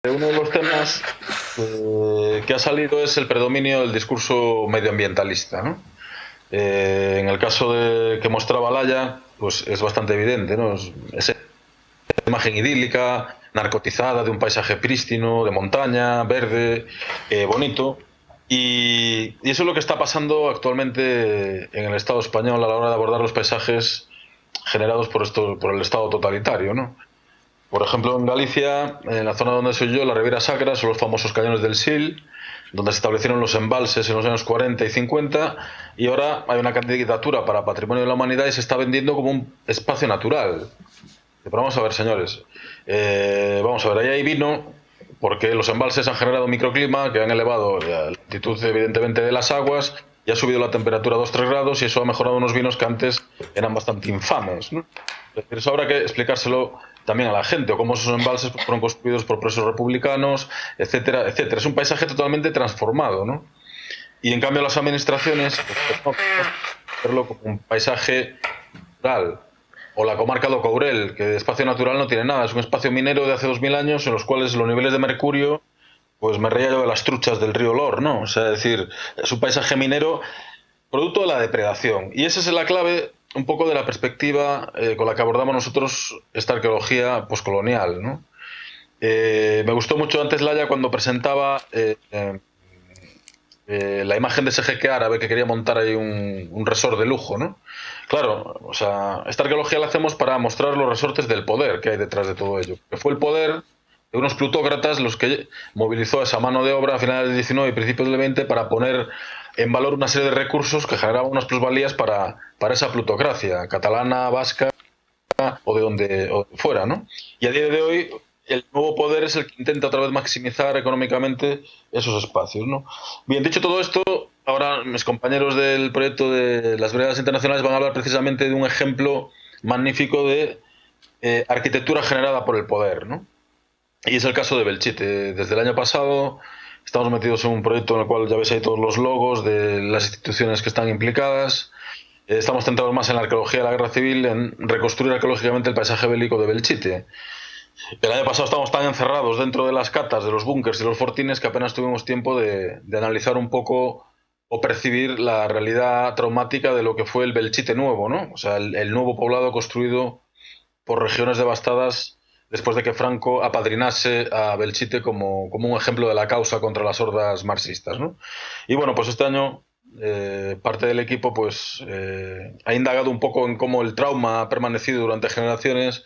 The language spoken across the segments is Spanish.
Uno de los temas que ha salido es el predominio del discurso medioambientalista, ¿no? En el caso de que mostraba Laya, pues es bastante evidente, ¿no? Esa imagen idílica, narcotizada, de un paisaje prístino, de montaña, verde, bonito. Y eso es lo que está pasando actualmente en el Estado español a la hora de abordar los paisajes generados por el Estado totalitario, ¿no? Por ejemplo, en Galicia, en la zona donde soy yo, la Ribera Sacra, son los famosos cañones del Sil, donde se establecieron los embalses en los años 40 y 50, y ahora hay una candidatura para Patrimonio de la Humanidad y se está vendiendo como un espacio natural. Pero vamos a ver, señores, vamos a ver, ahí hay vino, porque los embalses han generado microclima que han elevado la altitud, evidentemente, de las aguas y ha subido la temperatura a 2-3 grados y eso ha mejorado unos vinos que antes eran bastante infames, ¿no? Es decir, eso habrá que explicárselo también a la gente, o cómo esos embalses fueron construidos por presos republicanos, etcétera, etcétera. Es un paisaje totalmente transformado, ¿no? Y en cambio las administraciones, pues, no, verlo como un paisaje rural. O la comarca do Courel, que de espacio natural no tiene nada, es un espacio minero de hace 2000 años en los cuales los niveles de mercurio, pues me reía yo de las truchas del río Lor, ¿no? O sea, es decir, es un paisaje minero producto de la depredación. Y esa es la clave un poco de la perspectiva con la que abordamos nosotros esta arqueología poscolonial, ¿no? Me gustó mucho antes Laya cuando presentaba la imagen de ese jeque árabe que quería montar ahí un resort de lujo, ¿no? Claro, o sea, esta arqueología la hacemos para mostrar los resortes del poder que hay detrás de todo ello. Que fue el poder de unos plutócratas los que movilizó esa mano de obra a finales del 19 y principios del 20 para poner en valor una serie de recursos que generaban unas plusvalías para esa plutocracia catalana, vasca o de donde fuera, ¿no? Y a día de hoy el nuevo poder es el que intenta otra vez maximizar económicamente esos espacios, ¿no? Bien, dicho todo esto, ahora mis compañeros del proyecto de las Veredas Internacionales van a hablar precisamente de un ejemplo magnífico de arquitectura generada por el poder, ¿no? Y es el caso de Belchite. Desde el año pasado estamos metidos en un proyecto en el cual ya veis ahí todos los logos de las instituciones que están implicadas. Estamos centrados más en la arqueología de la guerra civil, en reconstruir arqueológicamente el paisaje bélico de Belchite. El año pasado estábamos tan encerrados dentro de las catas, de los búnkers y los fortines que apenas tuvimos tiempo de analizar un poco o percibir la realidad traumática de lo que fue el Belchite nuevo, ¿no? O sea, el nuevo poblado construido por regiones devastadas después de que Franco apadrinase a Belchite como un ejemplo de la causa contra las hordas marxistas, ¿no? Y bueno, pues este año parte del equipo pues ha indagado un poco en cómo el trauma ha permanecido durante generaciones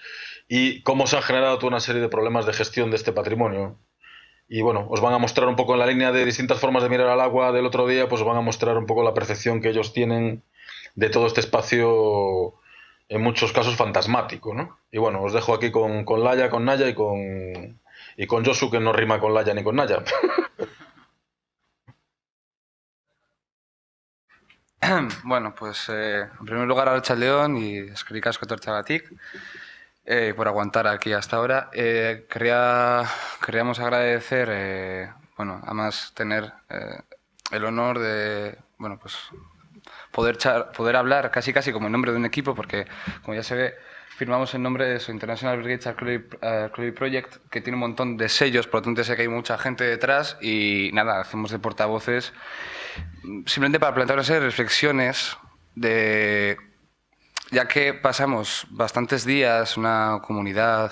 y cómo se han generado toda una serie de problemas de gestión de este patrimonio. Y bueno, os van a mostrar un poco en la línea de distintas formas de mirar al agua del otro día, pues os van a mostrar un poco la percepción que ellos tienen de todo este espacio, en muchos casos fantasmático, ¿no? Y bueno, os dejo aquí con Laia, con Naya y con Josu, que no rima con Laia ni con Naya. Bueno, pues en primer lugar, Arratsaldeon y eskerrik asko etortzeagatik por aguantar aquí hasta ahora. Queríamos agradecer, bueno, además tener el honor de, bueno, pues poder hablar casi como en nombre de un equipo, porque como ya se ve, firmamos en nombre de su International Brigades Archaeology Project, que tiene un montón de sellos, por lo tanto sé que hay mucha gente detrás y nada, hacemos de portavoces simplemente para plantear una serie de reflexiones de, ya que pasamos bastantes días en una comunidad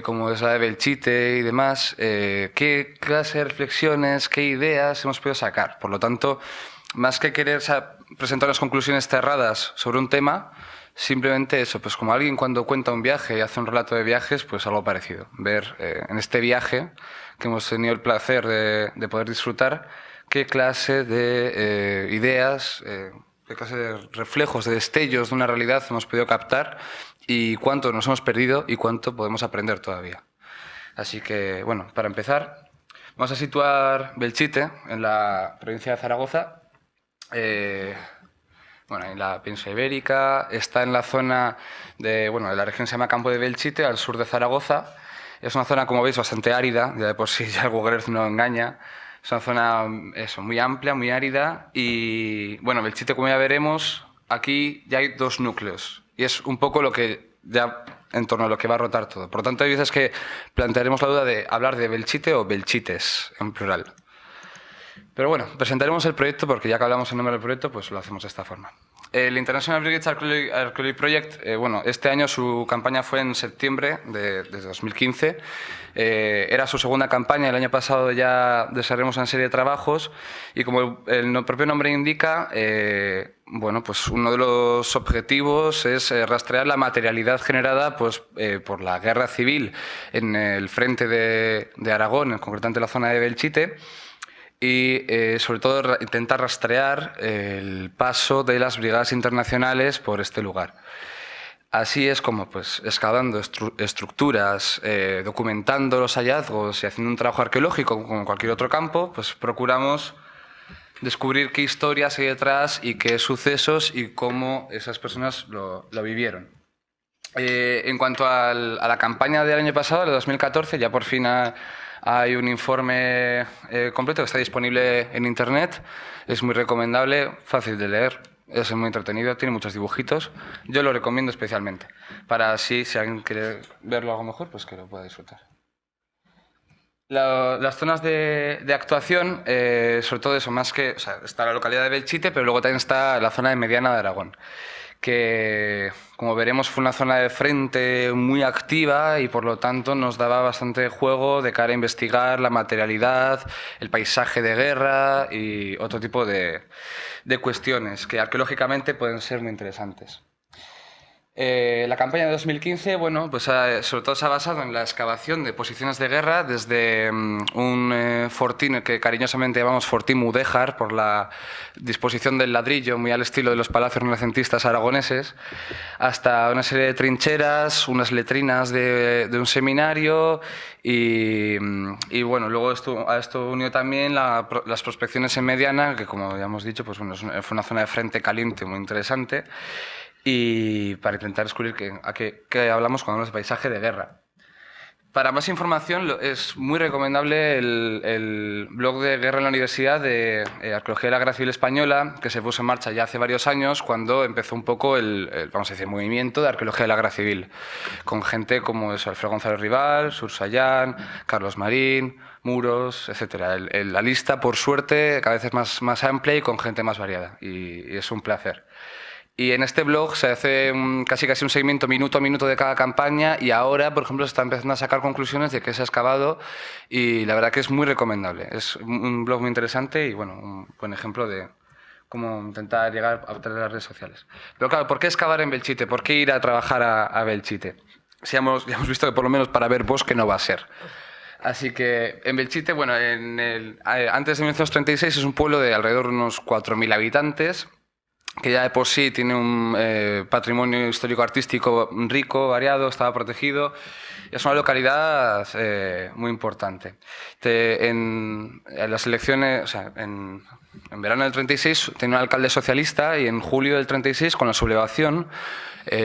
como es la de Belchite y demás, qué clase de reflexiones, qué ideas hemos podido sacar. Por lo tanto, más que querer presentar unas conclusiones cerradas sobre un tema, simplemente eso, pues como alguien cuando cuenta un viaje y hace un relato de viajes, pues algo parecido. Ver en este viaje que hemos tenido el placer de poder disfrutar, qué clase de ideas, qué clase de reflejos, de destellos de una realidad hemos podido captar y cuánto nos hemos perdido y cuánto podemos aprender todavía. Así que, bueno, para empezar, vamos a situar Belchite en la provincia de Zaragoza. Bueno, en la península ibérica, está en la zona de, bueno, de la región se llama Campo de Belchite, al sur de Zaragoza. Es una zona, como veis, bastante árida, ya de por sí ya el Google Earth no engaña. Es una zona eso, muy amplia, muy árida y, bueno, Belchite, como ya veremos, aquí ya hay dos núcleos y es un poco lo que ya en torno a lo que va a rotar todo. Por lo tanto, hay veces que plantearemos la duda de hablar de Belchite o Belchites, en plural. Pero bueno, presentaremos el proyecto porque ya que hablamos en nombre del proyecto, pues lo hacemos de esta forma. El International Brigades Archaeology Project, bueno, este año su campaña fue en septiembre de 2015. Era su segunda campaña, el año pasado ya desarrollamos una serie de trabajos y como el propio nombre indica, bueno, pues uno de los objetivos es rastrear la materialidad generada pues, por la guerra civil en el frente de Aragón, concretamente en la zona de Belchite, y sobre todo intentar rastrear el paso de las brigadas internacionales por este lugar. Así es como, pues, excavando estructuras, documentando los hallazgos y haciendo un trabajo arqueológico como en cualquier otro campo, pues procuramos descubrir qué historias hay detrás y qué sucesos y cómo esas personas lo vivieron. En cuanto a la campaña del año pasado, de 2014, ya por fin hay un informe completo que está disponible en Internet. Es muy recomendable, fácil de leer, es muy entretenido, tiene muchos dibujitos. Yo lo recomiendo especialmente, para así, si alguien quiere verlo algo mejor, pues que lo pueda disfrutar. Las zonas de actuación, sobre todo eso, más que... O sea, está la localidad de Belchite, pero luego también está la zona de Mediana de Aragón, que, como veremos, fue una zona de frente muy activa y, por lo tanto, nos daba bastante juego de cara a investigar la materialidad, el paisaje de guerra y otro tipo de cuestiones que arqueológicamente pueden ser muy interesantes. La campaña de 2015, bueno, pues sobre todo se ha basado en la excavación de posiciones de guerra desde un fortín que cariñosamente llamamos Fortín Mudéjar por la disposición del ladrillo muy al estilo de los palacios renacentistas aragoneses, hasta una serie de trincheras, unas letrinas de un seminario y bueno, luego a esto unió también las prospecciones en Mediana, que como ya hemos dicho, pues bueno, fue una zona de frente caliente muy interesante. Y para intentar descubrir qué hablamos cuando hablamos de paisaje de guerra. Para más información es muy recomendable el blog de Guerra en la Universidad de Arqueología de la Guerra Civil Española, que se puso en marcha ya hace varios años cuando empezó un poco vamos a decir, movimiento de Arqueología de la Guerra Civil, con gente como Alfredo González Rival, Sur Sayán, Carlos Marín, Muros, etc. La lista, por suerte, cada vez es más amplia y con gente más variada, y es un placer. Y en este blog se hace casi un seguimiento minuto a minuto de cada campaña y ahora, por ejemplo, se está empezando a sacar conclusiones de qué se ha excavado y la verdad que es muy recomendable. Es un blog muy interesante y, bueno, un buen ejemplo de cómo intentar llegar a través de las redes sociales. Pero claro, ¿por qué excavar en Belchite? ¿Por qué ir a trabajar a Belchite? Ya hemos visto que por lo menos para ver bosque no va a ser. Así que en Belchite, bueno, antes de 1936 es un pueblo de alrededor de unos 4.000 habitantes, que ya de por sí tiene un patrimonio histórico-artístico rico, variado, estaba protegido. Es una localidad muy importante. En las elecciones, o sea, en verano del 36 tenía un alcalde socialista y en julio del 36, con la sublevación,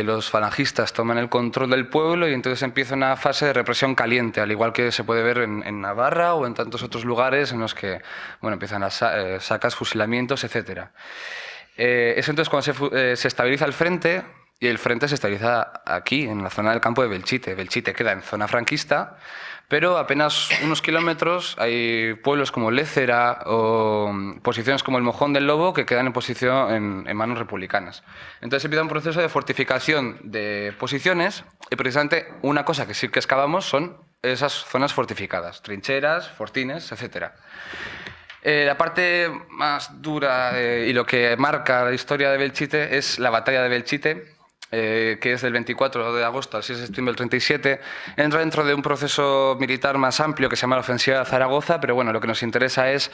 los falangistas toman el control del pueblo y entonces empieza una fase de represión caliente, al igual que se puede ver en Navarra o en tantos otros lugares en los que, bueno, empiezan las sacas, fusilamientos, etcétera. Es entonces cuando se estabiliza el frente, y el frente se estabiliza aquí, en la zona del campo de Belchite. Belchite queda en zona franquista, pero apenas unos kilómetros hay pueblos como Lécera o posiciones como el Mojón del Lobo que quedan en manos republicanas. Entonces empieza un proceso de fortificación de posiciones y precisamente una cosa que sí que excavamos son esas zonas fortificadas, trincheras, fortines, etcétera. La parte más dura y lo que marca la historia de Belchite es la batalla de Belchite, que es del 24 de agosto al 6 de septiembre del 37. Entra dentro de un proceso militar más amplio que se llama la Ofensiva de Zaragoza, pero bueno, lo que nos interesa es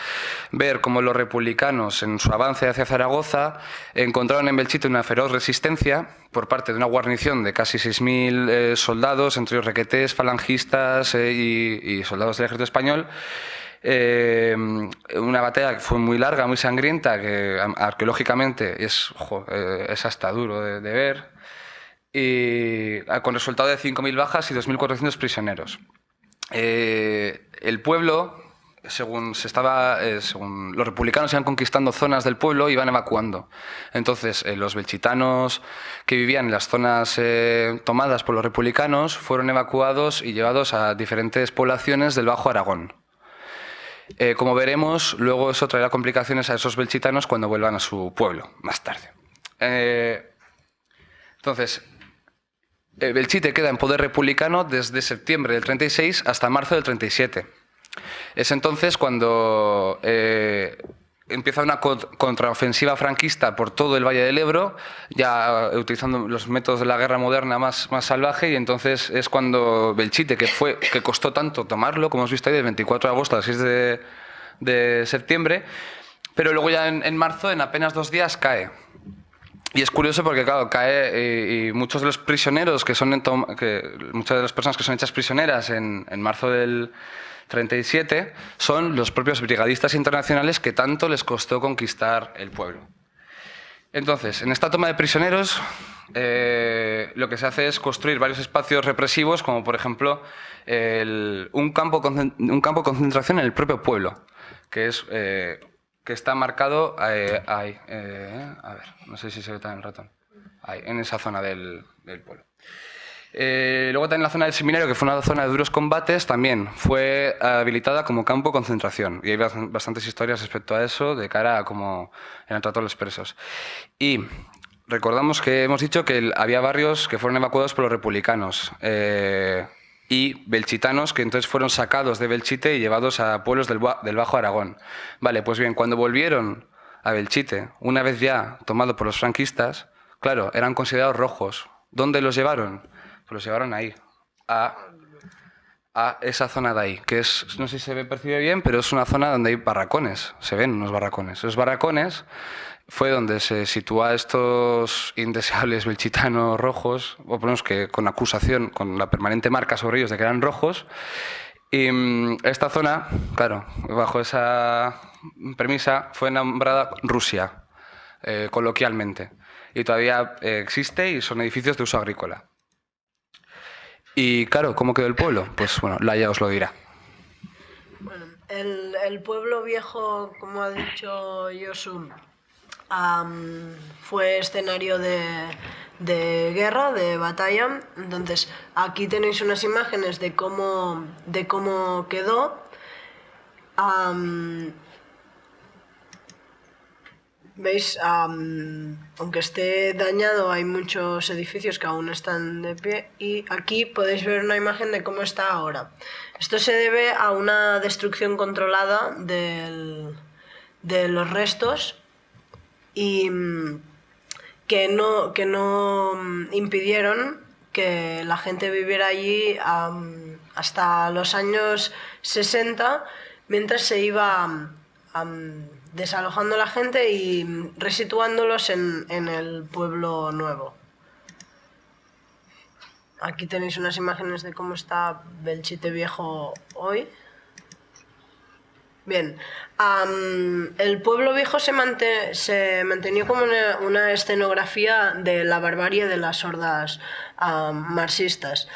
ver cómo los republicanos, en su avance hacia Zaragoza, encontraron en Belchite una feroz resistencia por parte de una guarnición de casi 6.000 soldados, entre ellos requetés, falangistas y soldados del ejército español. Una batalla que fue muy larga, muy sangrienta, que arqueológicamente es hasta duro de ver, y con resultado de 5.000 bajas y 2.400 prisioneros. El pueblo según los republicanos iban conquistando zonas del pueblo, iban evacuando. Entonces, los belchitanos que vivían en las zonas tomadas por los republicanos fueron evacuados y llevados a diferentes poblaciones del Bajo Aragón. Como veremos, luego eso traerá complicaciones a esos belchitanos cuando vuelvan a su pueblo, más tarde. Entonces, Belchite queda en poder republicano desde septiembre del 36 hasta marzo del 37. Es entonces cuando empieza una contraofensiva franquista por todo el Valle del Ebro, ya utilizando los métodos de la guerra moderna más salvaje, y entonces es cuando Belchite, que costó tanto tomarlo, como hemos visto ahí, del 24 de agosto al 6 de septiembre, pero luego ya en marzo, en apenas 2 días, cae. Y es curioso porque, claro, cae y muchos de los prisioneros muchas de las personas que son hechas prisioneras en marzo del 37 son los propios brigadistas internacionales que tanto les costó conquistar el pueblo. Entonces, en esta toma de prisioneros, lo que se hace es construir varios espacios represivos, como por ejemplo un campo de concentración en el propio pueblo, que está marcado ahí, a ver, no sé si se ve tan el ratón, ahí, en esa zona del pueblo. Luego también la zona del seminario, que fue una zona de duros combates, también fue habilitada como campo de concentración. Y hay bastantes historias respecto a eso, de cara a cómo eran tratados los presos. Y recordamos que hemos dicho que había barrios que fueron evacuados por los republicanos y belchitanos que entonces fueron sacados de Belchite y llevados a pueblos del Bajo Aragón. Vale, pues bien, cuando volvieron a Belchite, una vez ya tomado por los franquistas, claro, eran considerados rojos. ¿Dónde los llevaron? Pues los llevaron ahí, a esa zona de ahí, que es, no sé si se percibe bien, pero es una zona donde hay barracones, se ven unos barracones. Esos barracones fue donde se sitúa a estos indeseables belchitanos rojos, o por lo menos que con acusación, con la permanente marca sobre ellos de que eran rojos. Y esta zona, claro, bajo esa premisa, fue nombrada Rusia, coloquialmente. Y todavía existe y son edificios de uso agrícola. Y claro, ¿cómo quedó el pueblo? Pues bueno, Laia os lo dirá. Bueno, el pueblo viejo, como ha dicho Josu, fue escenario de guerra, de batalla. Entonces, aquí tenéis unas imágenes de cómo quedó. ¿Veis? Aunque esté dañado, hay muchos edificios que aún están de pie, y aquí podéis ver una imagen de cómo está ahora. Esto se debe a una destrucción controlada de los restos y que no impidieron que la gente viviera allí hasta los años 60, mientras se iba desalojando la gente y resituándolos en el pueblo nuevo. Aquí tenéis unas imágenes de cómo está Belchite Viejo hoy. Bien, el pueblo viejo se mantenió como una escenografía de la barbarie de las hordas marxistas.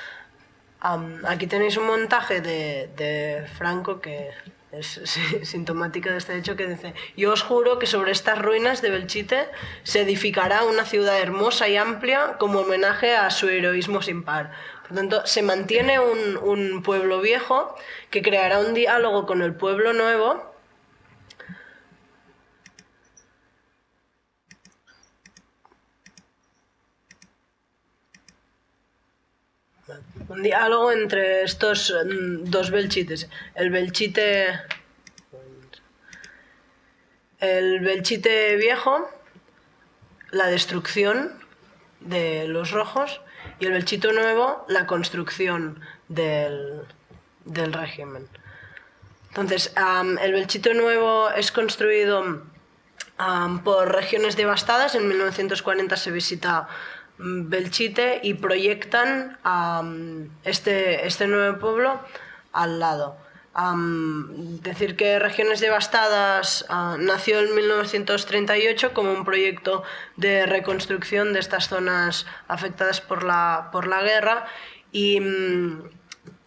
Aquí tenéis un montaje de Franco que es sintomática de este hecho, que dice: yo os juro que sobre estas ruinas de Belchite se edificará una ciudad hermosa y amplia como homenaje a su heroísmo sin par. Por tanto, se mantiene un pueblo viejo que creará un diálogo con el pueblo nuevo, un diálogo entre estos dos Belchites. El Belchite viejo, la destrucción de los rojos, y el Belchite nuevo, la construcción del régimen. Entonces, el Belchite nuevo es construido por regiones devastadas. En 1940 se visita Belchite y proyectan este nuevo pueblo al lado. Decir que Regiones Devastadas nació en 1938 como un proyecto de reconstrucción de estas zonas afectadas por la guerra, y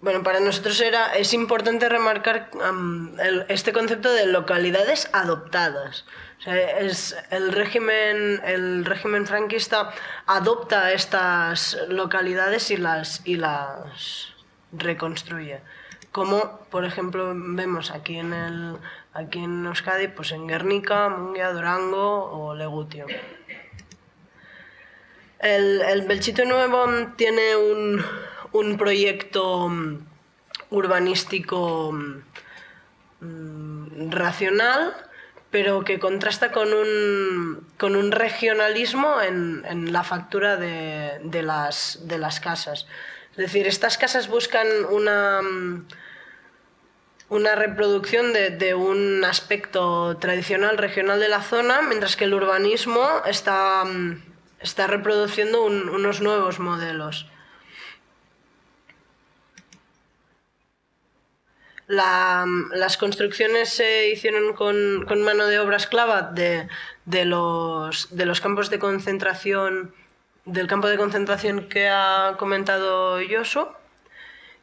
Bueno, para nosotros es importante remarcar este concepto de localidades adoptadas. O sea, el régimen franquista adopta estas localidades y las reconstruye. Como, por ejemplo, vemos aquí en Euskadi, pues en Guernica, Mungia, Durango o Legutio. El Belchite Nuevo tiene un proyecto urbanístico racional, pero que contrasta con un regionalismo en la factura de las casas. Es decir, estas casas buscan una reproducción de un aspecto tradicional regional de la zona, mientras que el urbanismo está reproduciendo unos nuevos modelos. Las construcciones se hicieron con mano de obra esclava de los campos de concentración, del campo de concentración que ha comentado Josu,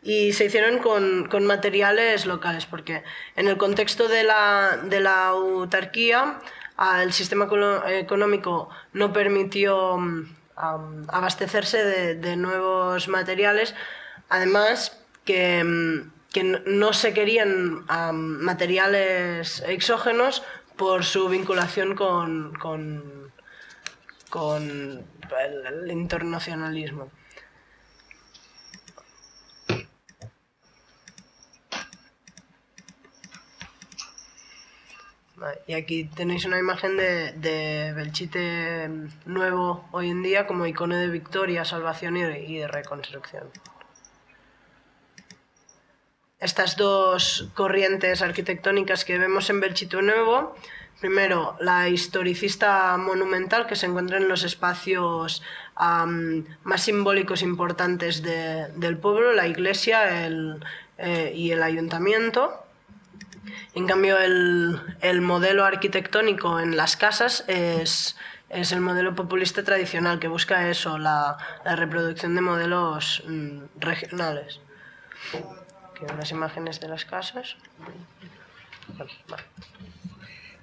y se hicieron con materiales locales, porque en el contexto de la autarquía el sistema económico no permitió abastecerse de nuevos materiales, además que no se querían materiales exógenos por su vinculación con el internacionalismo. Y aquí tenéis una imagen de Belchite Nuevo hoy en día como icono de victoria, salvación y de reconstrucción. Estas dos corrientes arquitectónicas que vemos en Belchite Nuevo, primero la historicista monumental, que se encuentra en los espacios más simbólicos importantes del pueblo, la iglesia y el ayuntamiento. En cambio, el modelo arquitectónico en las casas es el modelo populista tradicional, que busca eso, la reproducción de modelos regionales. Aquí unas imágenes de las casas. Vale.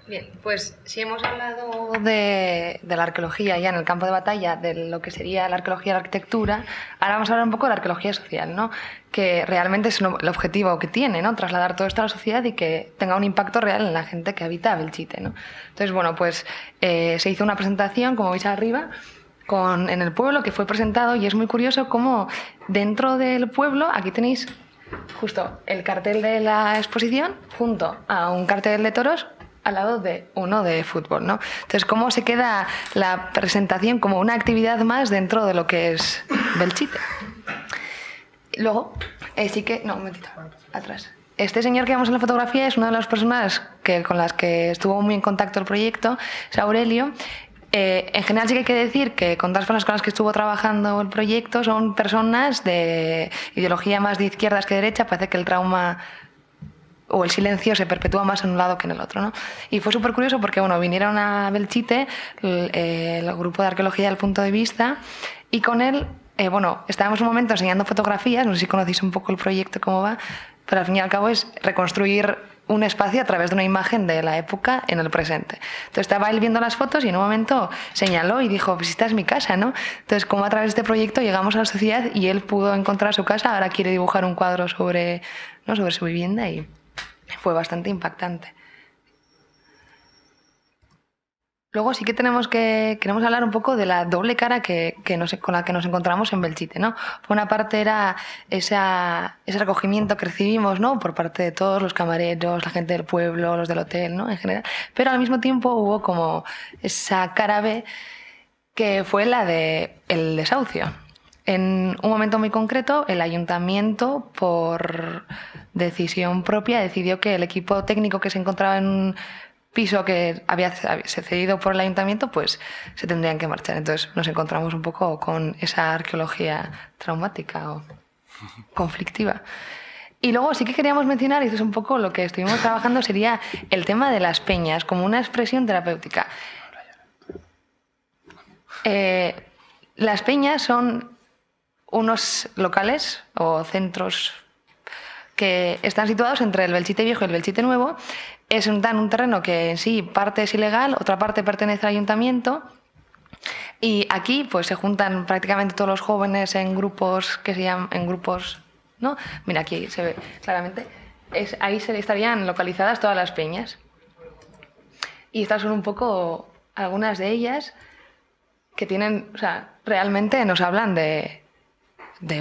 Bien, pues si hemos hablado de la arqueología ya en el campo de batalla, de lo que sería la arqueología de la arquitectura, ahora vamos a hablar un poco de la arqueología social, ¿no? Que realmente es el objetivo que tiene, ¿no? Trasladar todo esto a la sociedad y que tenga un impacto real en la gente que habita Belchite, ¿no? Entonces, bueno, pues se hizo una presentación, como veis arriba, en el pueblo, que fue presentado, y es muy curioso cómo dentro del pueblo, aquí tenéis justo el cartel de la exposición junto a un cartel de toros al lado de uno de fútbol, ¿no? Entonces, ¿cómo se queda la presentación como una actividad más dentro de lo que es Belchite? Luego, sí que... No, un momentito, atrás. Este señor que vemos en la fotografía es una de las personas con las que estuvo muy en contacto el proyecto, es Aurelio. En general sí que hay que decir que con todas las personas con las que estuvo trabajando el proyecto son personas de ideología más de izquierdas que de derecha. Parece que el trauma o el silencio se perpetúa más en un lado que en el otro, ¿no? Y fue súper curioso porque, bueno, vinieron a Belchite el grupo de arqueología del punto de vista, y con él, bueno, estábamos un momento enseñando fotografías, no sé si conocéis un poco el proyecto, cómo va, pero al fin y al cabo es reconstruir un espacio a través de una imagen de la época en el presente. Entonces estaba él viendo las fotos y en un momento señaló y dijo, pues esta es mi casa, ¿no? Entonces, como a través de este proyecto llegamos a la sociedad y él pudo encontrar su casa, ahora quiere dibujar un cuadro sobre su vivienda, y fue bastante impactante. Luego sí que queremos hablar un poco de la doble cara con la que nos encontramos en Belchite, ¿no? Por una parte era ese recogimiento que recibimos, ¿no? Por parte de todos los camareros, la gente del pueblo, los del hotel, ¿no? En general. Pero al mismo tiempo hubo como esa cara B, que fue la del desahucio. En un momento muy concreto, el ayuntamiento, por decisión propia, decidió que el equipo técnico que se encontraba en un piso que había cedido por el ayuntamiento, pues se tendrían que marchar. Entonces nos encontramos un poco con esa arqueología traumática o conflictiva. Y luego sí que queríamos mencionar, y esto es un poco lo que estuvimos trabajando, sería el tema de las peñas como una expresión terapéutica. Las peñas son unos locales o centros que están situados entre el Belchite Viejo y el Belchite Nuevo. Dan un terreno que en sí parte es ilegal, otra parte pertenece al ayuntamiento. Y aquí pues se juntan prácticamente todos los jóvenes en grupos que se llaman ¿no? Mira, aquí se ve claramente. Ahí estarían localizadas todas las peñas. Y estas son un poco algunas de ellas que tienen, o sea, realmente nos hablan de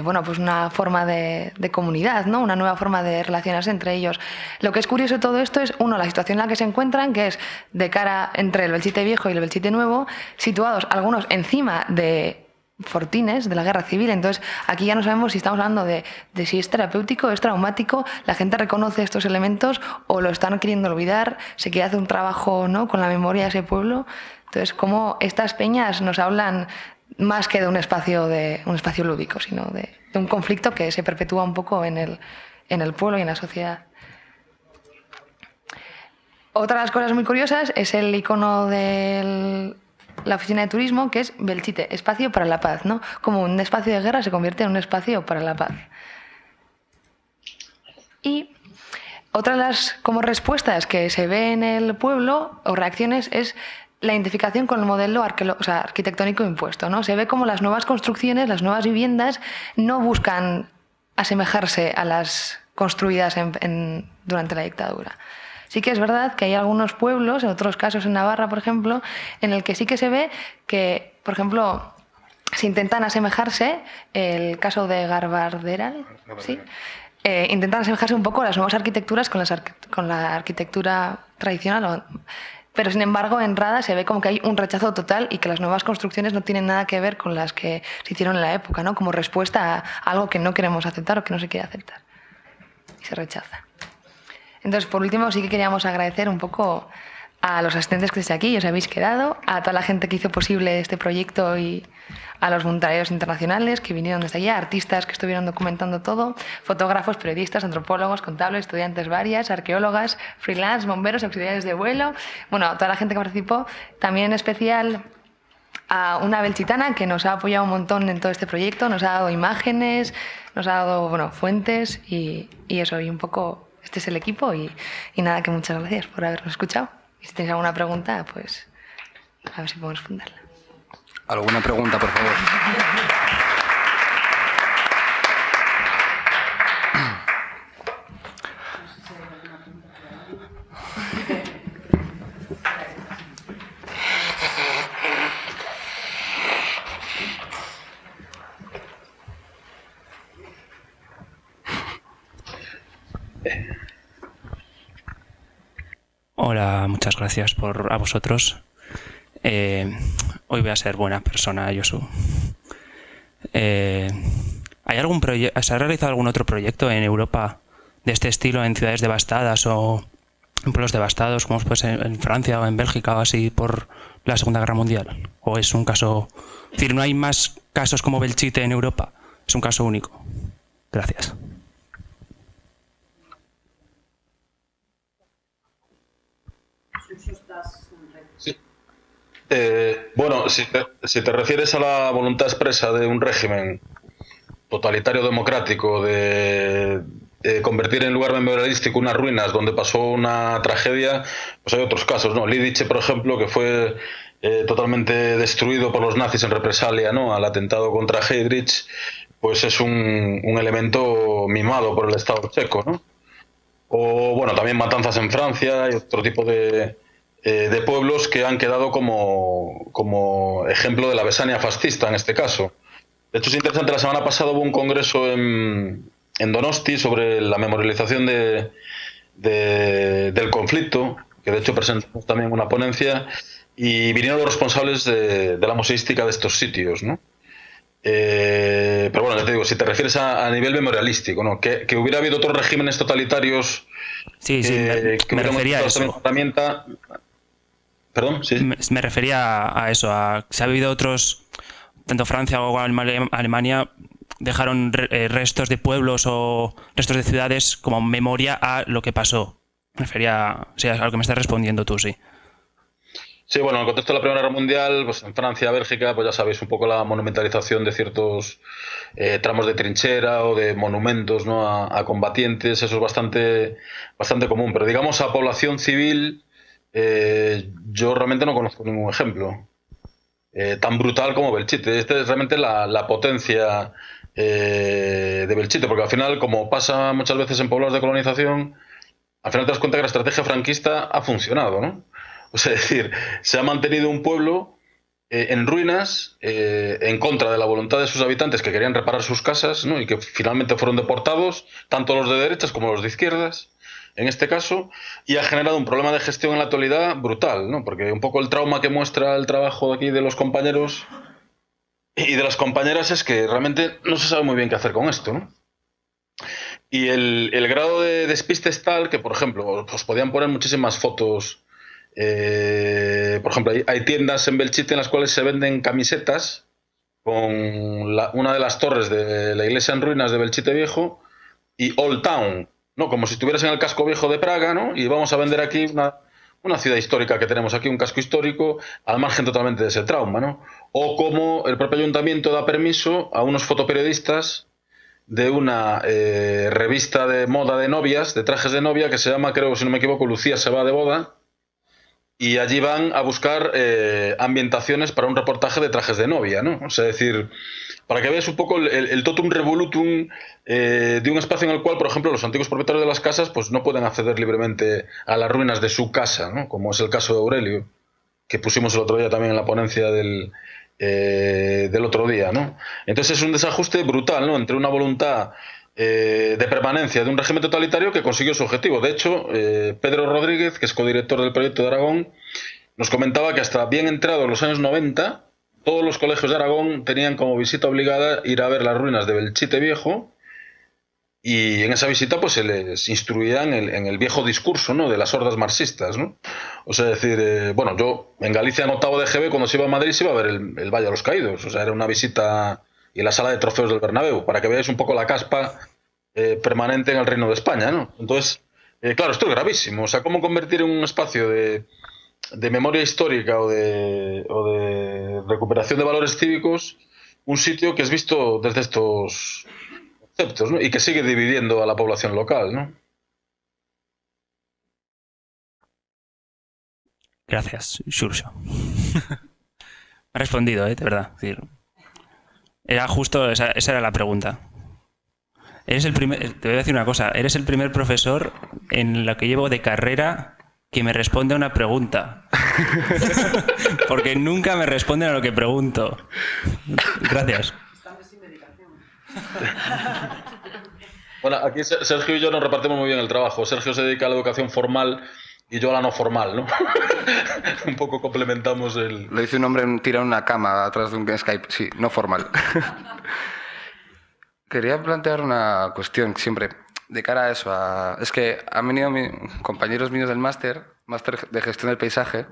bueno, pues una forma de comunidad, ¿no? Una nueva forma de relacionarse entre ellos. Lo que es curioso de todo esto es, uno, la situación en la que se encuentran, que es de cara entre el Belchite Viejo y el Belchite Nuevo, situados algunos encima de fortines de la guerra civil. Entonces, aquí ya no sabemos si estamos hablando de si es terapéutico, es traumático, la gente reconoce estos elementos o lo están queriendo olvidar, se quiere hacer un trabajo, ¿no?, con la memoria de ese pueblo. Entonces, cómo estas peñas nos hablan más que de un espacio lúdico, sino de un conflicto que se perpetúa un poco en el pueblo y en la sociedad. Otra de las cosas muy curiosas es el icono de la oficina de turismo, que es Belchite, espacio para la paz, ¿no? Como un espacio de guerra se convierte en un espacio para la paz. Y otra de las como respuestas que se ve en el pueblo, o reacciones, es la identificación con el modelo arquitectónico impuesto, ¿no? Se ve como las nuevas construcciones, las nuevas viviendas, no buscan asemejarse a las construidas durante la dictadura. Sí que es verdad que hay algunos pueblos, en otros casos en Navarra, por ejemplo, en el que sí que se ve que, por ejemplo, se intentan asemejarse, el caso de Garbarderal, ¿sí? Intentan asemejarse un poco a las nuevas arquitecturas con la arquitectura tradicional. Pero, sin embargo, en Rada se ve como que hay un rechazo total y que las nuevas construcciones no tienen nada que ver con las que se hicieron en la época, ¿no? Como respuesta a algo que no queremos aceptar o que no se quiere aceptar. Y se rechaza. Entonces, por último, sí que queríamos agradecer un poco a los asistentes que estáis aquí, os habéis quedado, a toda la gente que hizo posible este proyecto y a los voluntarios internacionales que vinieron desde allá, artistas que estuvieron documentando todo, fotógrafos, periodistas, antropólogos, contables, estudiantes varias, arqueólogas, freelance, bomberos, auxiliares de vuelo, bueno, toda la gente que participó, también en especial a una belchitana que nos ha apoyado un montón en todo este proyecto, nos ha dado imágenes, nos ha dado, bueno, fuentes y eso, y un poco, este es el equipo y nada, que muchas gracias por habernos escuchado. Y si tenéis alguna pregunta, pues a ver si podemos responderla. ¿Alguna pregunta, por favor? Hola, muchas gracias a vosotros. Hoy voy a ser buena persona, Josu. ¿Hay algún ¿Se ha realizado algún otro proyecto en Europa de este estilo en ciudades devastadas o en pueblos devastados, como pues en Francia o en Bélgica o así, por la Segunda Guerra Mundial? ¿O es un caso... Es decir, no hay más casos como Belchite en Europa? ¿Es un caso único? Gracias. Sí. Bueno, si te refieres a la voluntad expresa de un régimen totalitario democrático de convertir en lugar memorialístico unas ruinas donde pasó una tragedia, pues hay otros casos, ¿no? Lidice, por ejemplo, que fue totalmente destruido por los nazis en represalia, ¿no?, al atentado contra Heydrich, pues es un elemento mimado por el Estado checo, ¿no? O, bueno, también matanzas en Francia y otro tipo de pueblos que han quedado como ejemplo de la Besania fascista en este caso. De hecho, es interesante, la semana pasada hubo un congreso en Donosti sobre la memorialización del conflicto, que de hecho presentamos también una ponencia, y vinieron los responsables de la museística de estos sitios, ¿no? Pero bueno, ya te digo, si te refieres a nivel memorialístico, ¿no?, que hubiera habido otros regímenes totalitarios sí, que me refería a eso. Herramienta... Perdón, sí. Me refería a eso, a si ha habido otros, tanto Francia o Alemania, dejaron restos de pueblos o restos de ciudades como memoria a lo que pasó. Me refería, o sea, a lo que me estás respondiendo tú, sí. Sí, bueno, en el contexto de la Primera Guerra Mundial, pues en Francia, Bélgica, pues ya sabéis un poco la monumentalización de ciertos tramos de trinchera o de monumentos, ¿no?, a combatientes, eso es bastante común. Pero digamos a población civil, yo realmente no conozco ningún ejemplo tan brutal como Belchite. Esta es realmente la potencia de Belchite, porque al final, como pasa muchas veces en poblados de colonización, al final te das cuenta que la estrategia franquista ha funcionado, ¿no? O sea, es decir, se ha mantenido un pueblo en ruinas, en contra de la voluntad de sus habitantes que querían reparar sus casas, ¿no?, y que finalmente fueron deportados, tanto los de derechas como los de izquierdas, en este caso, y ha generado un problema de gestión en la actualidad brutal, ¿no? Porque un poco el trauma que muestra el trabajo aquí de los compañeros y de las compañeras es que realmente no se sabe muy bien qué hacer con esto, ¿no? Y el grado de despiste es tal que, por ejemplo, os podían poner muchísimas fotos. Por ejemplo, hay tiendas en Belchite en las cuales se venden camisetas con una de las torres de la iglesia en ruinas de Belchite Viejo y Old Town, ¿no? Como si estuvieras en el casco viejo de Praga, ¿no? Y vamos a vender aquí una ciudad histórica que tenemos aquí, un casco histórico, al margen totalmente de ese trauma, ¿no? O como el propio ayuntamiento da permiso a unos fotoperiodistas de una revista de moda de novias, de trajes de novia, que se llama, creo, si no me equivoco, Lucía se va de boda, y allí van a buscar ambientaciones para un reportaje de trajes de novia, ¿no? O sea, es decir, para que veas un poco el totum revolutum de un espacio en el cual, por ejemplo, los antiguos propietarios de las casas pues no pueden acceder libremente a las ruinas de su casa, ¿no? Como es el caso de Aurelio, que pusimos el otro día también en la ponencia del otro día, ¿no? Entonces es un desajuste brutal, ¿no?, entre una voluntad de permanencia de un régimen totalitario que consiguió su objetivo. De hecho, Pedro Rodríguez, que es codirector del proyecto de Aragón, nos comentaba que hasta bien entrados los años 90, todos los colegios de Aragón tenían como visita obligada ir a ver las ruinas de Belchite Viejo, y en esa visita pues se les instruía en el viejo discurso, ¿no?, de las hordas marxistas, ¿no? O sea, es decir, bueno, yo en Galicia en octavo de GB, cuando se iba a Madrid, se iba a ver el Valle de los Caídos. O sea, era una visita, y la sala de trofeos del Bernabéu, para que veáis un poco la caspa permanente en el Reino de España, ¿no? Entonces, claro, esto es gravísimo. O sea, ¿cómo convertir en un espacio de memoria histórica o de recuperación de valores cívicos un sitio que es visto desde estos conceptos, ¿no?, y que sigue dividiendo a la población local, ¿no? Gracias, Xurxo. Me ha respondido, de verdad. Es decir, era justo, esa era la pregunta. Te voy a decir una cosa, eres el primer profesor en lo que llevo de carrera que me responde a una pregunta. Porque nunca me responden a lo que pregunto. Gracias. Bueno, aquí Sergio y yo nos repartimos muy bien el trabajo. Sergio se dedica a la educación formal y yo a la no formal, ¿no? Un poco complementamos el... Lo dice un hombre tirado en una cama atrás de un Skype, sí, no formal. Quería plantear una cuestión siempre de cara a eso. Es que han venido compañeros míos del máster de gestión del paisaje.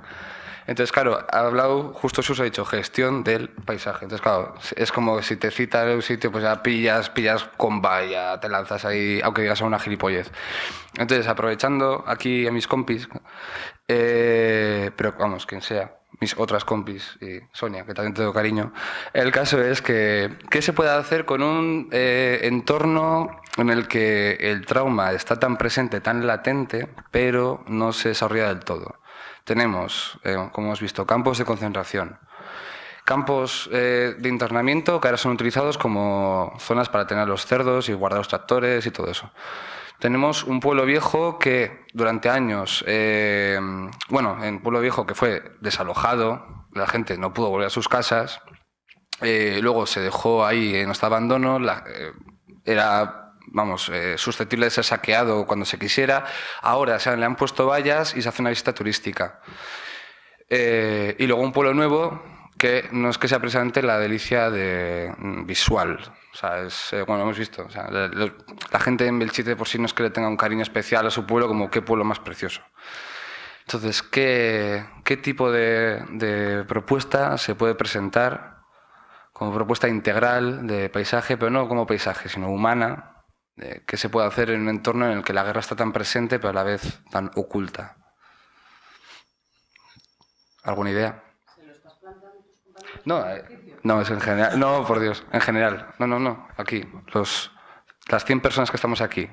Entonces, claro, ha hablado, justo Sus ha dicho gestión del paisaje. Entonces, claro, es como si te citan en un sitio, pues ya pillas con valla, te lanzas ahí, aunque digas a una gilipollez. Entonces, aprovechando aquí a mis compis, pero vamos, quien sea, mis otras compis y Sonia, que también tengo cariño, el caso es que ¿qué se puede hacer con un entorno en el que el trauma está tan presente, tan latente, pero no se desarrolla del todo? Tenemos, como hemos visto, campos de concentración, campos de internamiento que ahora son utilizados como zonas para tener los cerdos y guardar los tractores y todo eso. Tenemos un pueblo viejo que durante años, en Pueblo Viejo que fue desalojado, la gente no pudo volver a sus casas, luego se dejó ahí en este abandono, era susceptible de ser saqueado cuando se quisiera. Ahora le han puesto vallas y se hace una visita turística. Y luego un pueblo nuevo que no es que sea precisamente la delicia visual. O sea, hemos visto. O sea, la gente en Belchite por sí no es que le tenga un cariño especial a su pueblo, como qué pueblo más precioso. Entonces, ¿qué tipo de propuesta se puede presentar como propuesta integral de paisaje, pero no como paisaje, sino humana? ¿Qué se puede hacer en un entorno en el que la guerra está tan presente pero a la vez tan oculta? ¿Alguna idea? ¿Se lo estás planteando a tus compañeros? No, no, es en general. No, por Dios, en general. No. Aquí, las 100 personas que estamos aquí.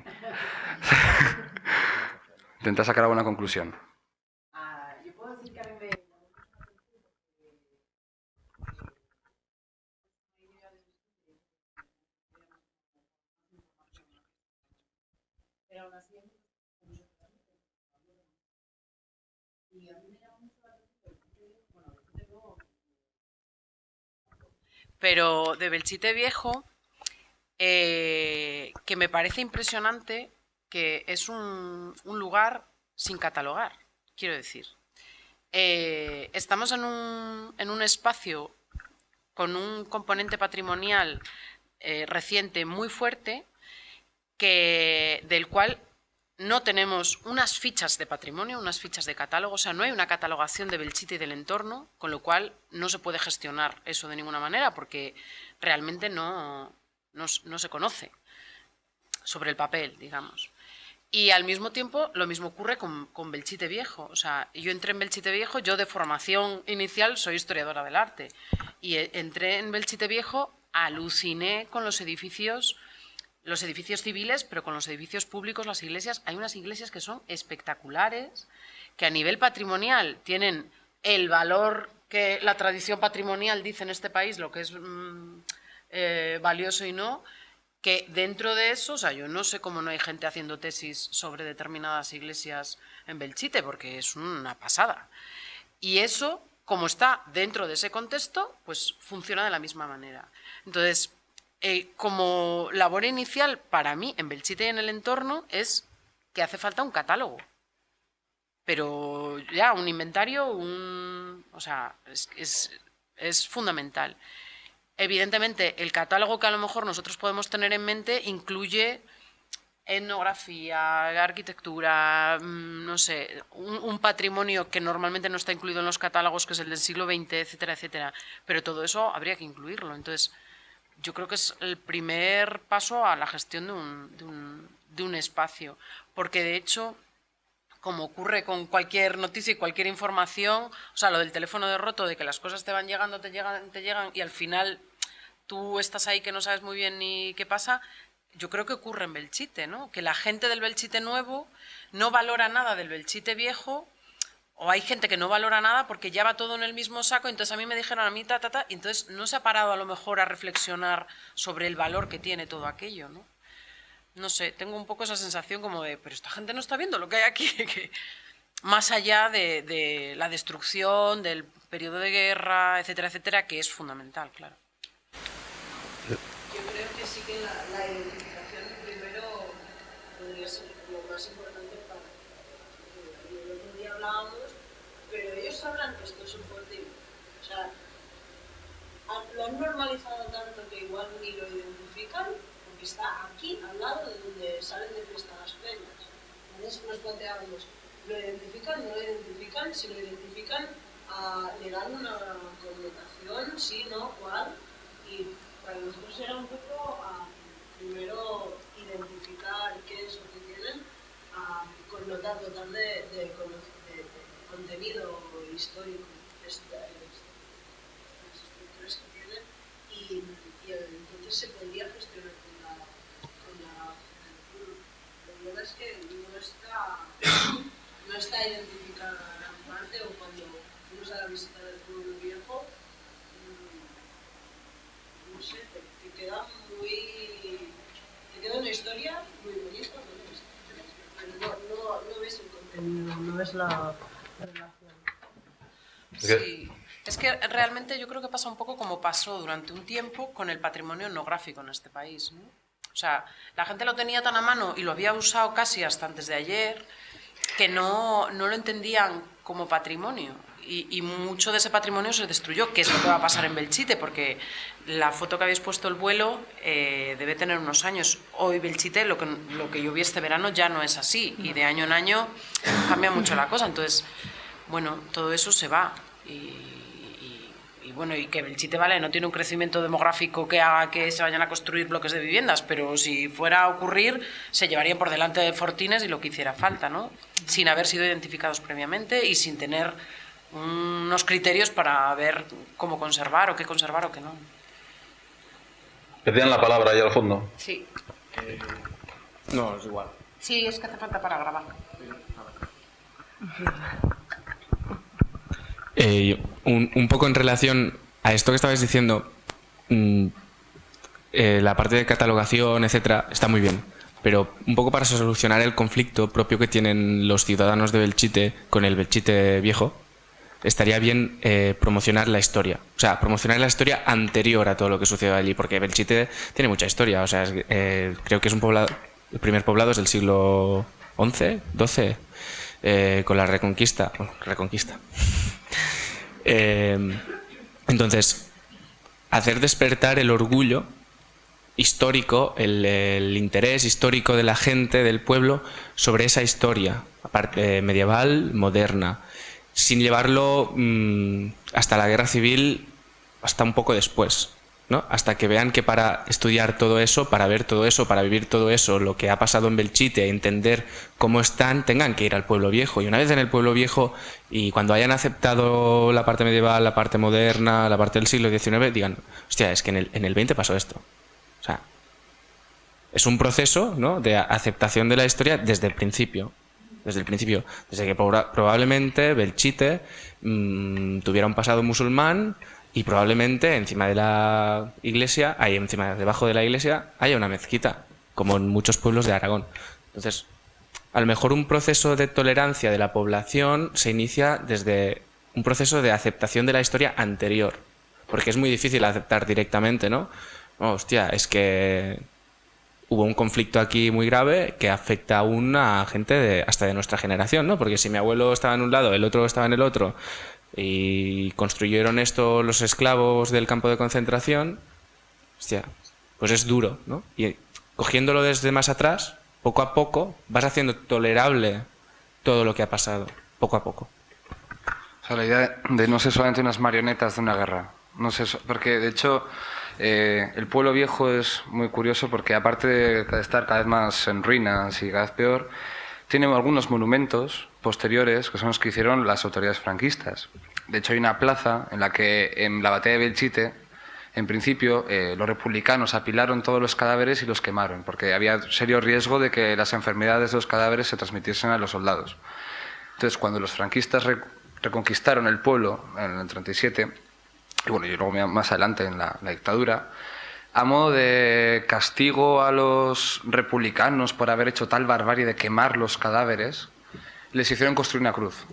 Intenta sacar alguna conclusión. Yo puedo decir que a mí me... Pero aún así... Y a mí me llama mucho la atención, pero de Belchite Viejo, que me parece impresionante que es un lugar sin catalogar, quiero decir. Estamos en un espacio con un componente patrimonial reciente muy fuerte, del cual no tenemos unas fichas de patrimonio, unas fichas de catálogo, o sea, no hay una catalogación de Belchite y del entorno, con lo cual no se puede gestionar eso de ninguna manera, porque realmente no se conoce sobre el papel, digamos. Y al mismo tiempo, lo mismo ocurre con Belchite Viejo. O sea, yo entré en Belchite Viejo, yo de formación inicial soy historiadora del arte, y entré en Belchite Viejo, aluciné con los edificios civiles, pero con los edificios públicos, las iglesias. Hay unas iglesias que son espectaculares, que a nivel patrimonial tienen el valor que la tradición patrimonial dice en este país, lo que es valioso y no, que dentro de eso, o sea, yo no sé cómo no hay gente haciendo tesis sobre determinadas iglesias en Belchite, porque es una pasada. Y eso, como está dentro de ese contexto, pues funciona de la misma manera. Entonces, como labor inicial para mí en Belchite y en el entorno es que hace falta un catálogo, pero ya un inventario, o sea, es fundamental. Evidentemente, el catálogo que a lo mejor nosotros podemos tener en mente incluye etnografía, arquitectura, no sé, un patrimonio que normalmente no está incluido en los catálogos, que es el del siglo XX, etcétera, etcétera. Pero todo eso habría que incluirlo. Entonces, yo creo que es el primer paso a la gestión de un espacio. Porque, de hecho, como ocurre con cualquier noticia y cualquier información, o sea, lo del teléfono de roto, de que las cosas te van llegando, te llegan y al final tú estás ahí que no sabes muy bien ni qué pasa, yo creo que ocurre en Belchite, ¿no? Que la gente del Belchite nuevo no valora nada del Belchite viejo, o hay gente que no valora nada porque ya va todo en el mismo saco. Entonces a mí me dijeron a mí y entonces no se ha parado a lo mejor a reflexionar sobre el valor que tiene todo aquello, ¿no? No sé, tengo un poco esa sensación como de, pero esta gente no está viendo lo que hay aquí, que más allá de la destrucción, del periodo de guerra, etcétera, etcétera, que es fundamental, claro. Yo creo que sí que la identificación primero podría ser lo más importante para... El otro día hablábamos, pero ellos sabrán que esto es un fuerte... O sea, lo han normalizado tanto que igual ni lo identifican, porque está aquí, al lado de donde salen de fiesta las peñas. Entonces nos planteábamos, ¿lo identifican? ¿No lo identifican? Si lo identifican, le dan una connotación, sí, no, cuál, y para nosotros era un poco primero identificar qué es lo que tienen, connotar, dotar de contenido histórico las estructuras que tienen, y entonces se podría gestionar con la el problema es que no está identificada gran parte, o cuando fuimos a la visita del pueblo viejo, no sé, te queda una historia muy bonita, pero no ves el contenido, no ves la relación. Sí, es que realmente yo creo que pasa un poco como pasó durante un tiempo con el patrimonio etnográfico en este país, ¿no? O sea, la gente lo tenía tan a mano y lo había usado casi hasta antes de ayer que no lo entendían como patrimonio. Y mucho de ese patrimonio se destruyó, que es lo que va a pasar en Belchite, porque la foto que habéis puesto, el vuelo, debe tener unos años. Hoy Belchite, lo que yo vi este verano ya no es así, y de año en año cambia mucho la cosa. Entonces, bueno, todo eso se va. Y bueno, y que Belchite, vale, no tiene un crecimiento demográfico que haga que se vayan a construir bloques de viviendas, pero si fuera a ocurrir, se llevarían por delante de Fortines y lo que hiciera falta, ¿no? Sin haber sido identificados previamente y sin tener unos criterios para ver cómo conservar o qué no. Pedían la palabra ahí al fondo. Sí. No, es igual. Sí, es que hace falta para grabar. Un poco en relación a esto que estabais diciendo, la parte de catalogación, etcétera, está muy bien. Pero un poco para solucionar el conflicto propio que tienen los ciudadanos de Belchite con el Belchite viejo, estaría bien promocionar la historia. O sea, promocionar la historia anterior a todo lo que sucedió allí, porque Belchite tiene mucha historia. O sea, creo que es un poblado, el primer poblado es del siglo XI, XII, con la Reconquista. Bueno, Reconquista. Entonces, hacer despertar el orgullo histórico, el interés histórico de la gente, del pueblo, sobre esa historia, aparte medieval, moderna, sin llevarlo hasta la guerra civil, hasta un poco después, ¿no? Hasta que vean que para estudiar todo eso, para ver todo eso, para vivir todo eso, lo que ha pasado en Belchite, entender cómo están, tengan que ir al pueblo viejo. Y una vez en el pueblo viejo, y cuando hayan aceptado la parte medieval, la parte moderna, la parte del siglo XIX, digan, hostia, es que en el 20 pasó esto. O sea, es un proceso, ¿no?, de aceptación de la historia desde el principio. Desde que probablemente Belchite tuviera un pasado musulmán y probablemente encima de la iglesia, debajo de la iglesia, haya una mezquita, como en muchos pueblos de Aragón. Entonces, a lo mejor un proceso de tolerancia de la población se inicia desde un proceso de aceptación de la historia anterior, porque es muy difícil aceptar directamente, ¿no? Oh, hostia, es que hubo un conflicto aquí muy grave que afecta aún a gente hasta de nuestra generación, ¿no? Porque si mi abuelo estaba en un lado, el otro estaba en el otro, y construyeron esto los esclavos del campo de concentración, hostia, pues es duro, ¿no? Y cogiéndolo desde más atrás, poco a poco, vas haciendo tolerable todo lo que ha pasado, poco a poco. O sea, la idea de no ser solamente unas marionetas de una guerra, no sé, porque de hecho el pueblo viejo es muy curioso porque aparte de estar cada vez más en ruinas y cada vez peor, tiene algunos monumentos posteriores que son los que hicieron las autoridades franquistas. De hecho hay una plaza en la que en la batalla de Belchite, en principio, los republicanos apilaron todos los cadáveres y los quemaron, porque había serio riesgo de que las enfermedades de los cadáveres se transmitiesen a los soldados. Entonces, cuando los franquistas reconquistaron el pueblo en el 37, y bueno, y luego más adelante en la dictadura, a modo de castigo a los republicanos por haber hecho tal barbarie de quemar los cadáveres, les hicieron construir una cruz.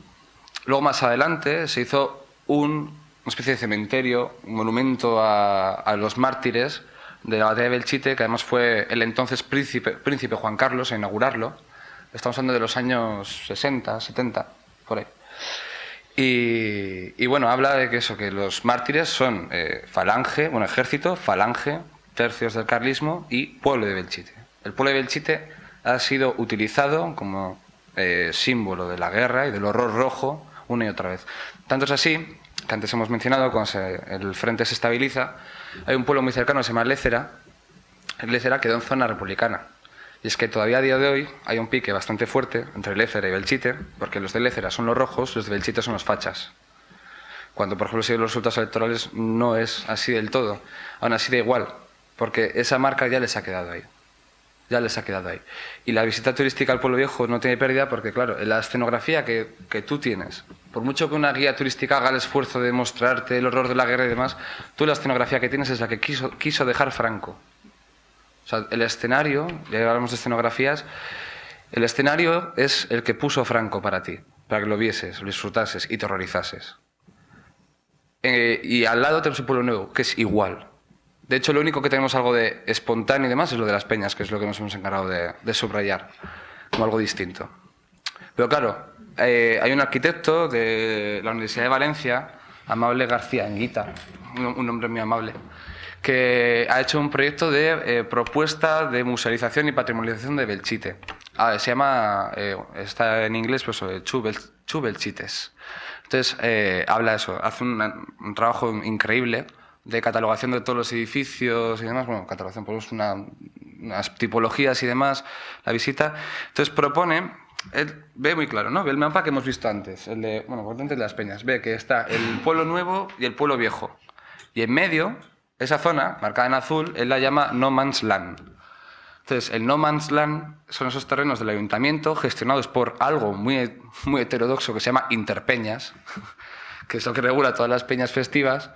Luego, más adelante, se hizo una especie de cementerio, un monumento a los mártires de la batalla de Belchite, que además fue el entonces príncipe Juan Carlos a inaugurarlo. Estamos hablando de los años 60, 70, por ahí. Y bueno, habla de que los mártires son falange, ejército, falange, tercios del carlismo y pueblo de Belchite. El pueblo de Belchite ha sido utilizado como símbolo de la guerra y del horror rojo una y otra vez. Tanto es así que antes hemos mencionado, cuando el frente se estabiliza, hay un pueblo muy cercano que se llama Lézera. Lézera quedó en zona republicana. Y es que todavía a día de hoy hay un pique bastante fuerte entre Lézera y Belchite, porque los de Lézera son los rojos, los de Belchite son los fachas. Cuando, por ejemplo, siguen los resultados electorales, no es así del todo. Aún así da igual, porque esa marca ya les ha quedado ahí. Ya les ha quedado ahí. Y la visita turística al pueblo viejo no tiene pérdida porque, claro, la escenografía que tú tienes, por mucho que una guía turística haga el esfuerzo de mostrarte el horror de la guerra y demás, tú la escenografía que tienes es la que quiso dejar Franco. O sea, el escenario, ya hablamos de escenografías, el escenario es el que puso Franco para ti, para que lo vieses, lo disfrutases y te horrorizases. Y al lado tenemos un pueblo nuevo, que es igual. De hecho, lo único que tenemos algo de espontáneo y demás es lo de las peñas, que es lo que nos hemos encargado de subrayar, como algo distinto. Pero claro, hay un arquitecto de la Universidad de Valencia, Amable García Anguita, un hombre muy amable, que ha hecho un proyecto de propuesta de musealización y patrimonialización de Belchite. Se llama, está en inglés, pues Chu Belchites. Entonces, habla de eso, hace un trabajo increíble de catalogación de todos los edificios y demás. Bueno, catalogación, ponemos unas tipologías y demás, la visita. Entonces propone él ve muy claro, ¿no? Ve el mapa que hemos visto antes, el de, bueno, por de las Peñas. Ve que está el pueblo nuevo y el pueblo viejo. Y en medio, esa zona, marcada en azul, él la llama No Man's Land. Entonces, el No Man's Land son esos terrenos del ayuntamiento gestionados por algo muy, muy heterodoxo que se llama Interpeñas, que es lo que regula todas las peñas festivas,